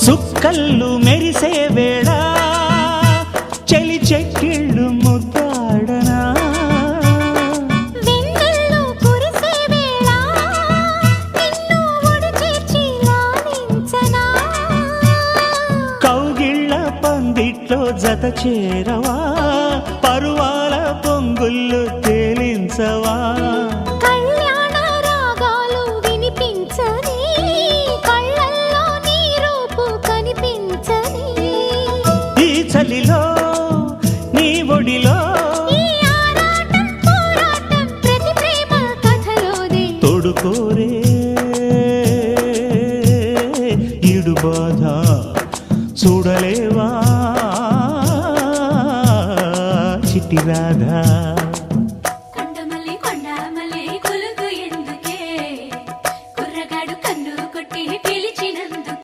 సుక్కళ్ళు మెరిసే వేళ చలి చెక్కిళ్ళు ముద్దాడనా వెన్నెల్లో కురిసే వేళ నిన్ను ఒడి చేర్చి లాలించనా కౌగిళ్ళ పందిట్లో జత చేరవా పరువాల పొంగుళ్ళు తేలించవా కళ్యాణ రాగాలు వినిపించని కళ్ళల్లో నీ రూపు కనిపించని ఈ చలిలో నీ ఒడిలో ఈ ఆరాటం పోరాటం ప్రతి ప్రేమ కథలోనే తోడుకోరే ఈడు బాధ చూడలేవా చిట్టి రాధా